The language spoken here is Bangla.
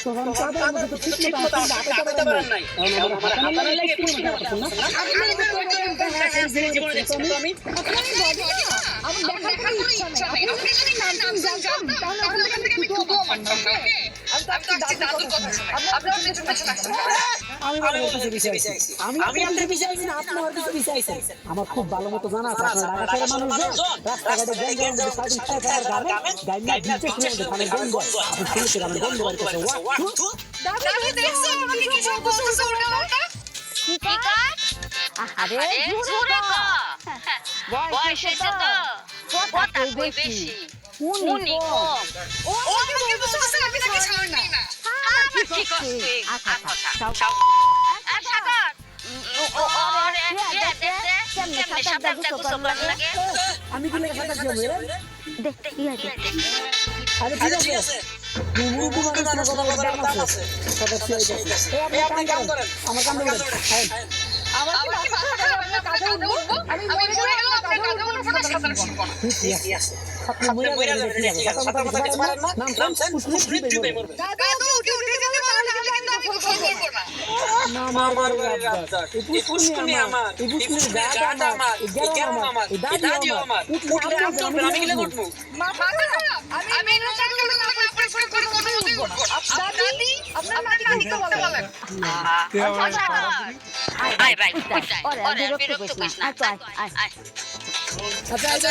তখন কাদার মধ্যে তো ঠিক মতো আপনি আগাতে পারেন নাই। এখন আমার আপনারা লাইফ করতে পারছেন না। আপনি জীবনে দেখছেন তো আমি আমার দেখার কোনো ইচ্ছা নেই। আপনি যদি নাম জানতাম তাহলে ওখান থেকে আমি তবুও মানতাম না। ওকে? আমি তো দাদুর কথা শুনে আপনার পেছনে আসছেন। আমি বলতেছি বিষয় আমি আপনার বিষয় আইছি না, আপনি আমার বিষয় আইছেন। আমার খুব ভালো মতো জানা আছে আপনার ঢাকা শহরের মানুষজন রাস্তাঘাটে গঞ্জাম মধ্যে সারাদিন খায় খায় গামে গাইমা বিচে শুনে ধানের গন্ধ আপনি শুনেছেন আমার গন্ধ বাড়ি কাছে ওয়া দাদু দেখছো আমাকে কি সব বলতেছে উল্টা কি কাজ? আরে জোরে ক। বয়স হয়েছে তো কথা কই বেশি উনি কম। ও আমাকে বলতেছে আমি নাকি ছাড় না। আমার কি করছি কথা সাগর ওরে দেখতে কেমনে সাঁতারটা গোসল লাগে। আমি কি লাগে সাঁতার শিখব রে দেখ ইয়া দেখ আরে ঠিক আছে মুরগু মানুষ কথা দাম আছে সাঁতার শিখে এই আপনি কাম করেন আমার কাম করেন আমার কি মাথা খারাপ না কাজে উঠবো আমি মরে গেল আপনার কাজে উঠবো না সাঁতার শিখবো না। ঠিক আছে আপনি মরে যাবেন ঠিক আছে কথা কথা কিছু পারেন না নাম পুষ্টি দিবে মরবে দাদু উঠে যেতে পারলে কিন্তু আমি গোসল করবো না। না মারবার এই পুষ্টি আমার এই পুষ্টি দাদা আমার এই গেরাম আমার এই দাদি আমার উঠলে আমি গেলে উঠবো মাথা খারাপ আমি এর চাকরি করলে না পরিষ্কার করে কোনো উঠবো না। দাদি আপনার নাতিকে উঠতে বলেন। আয় ভাই ওরে বিরক্ত করিস না আয় আচ্ছা আচ্ছা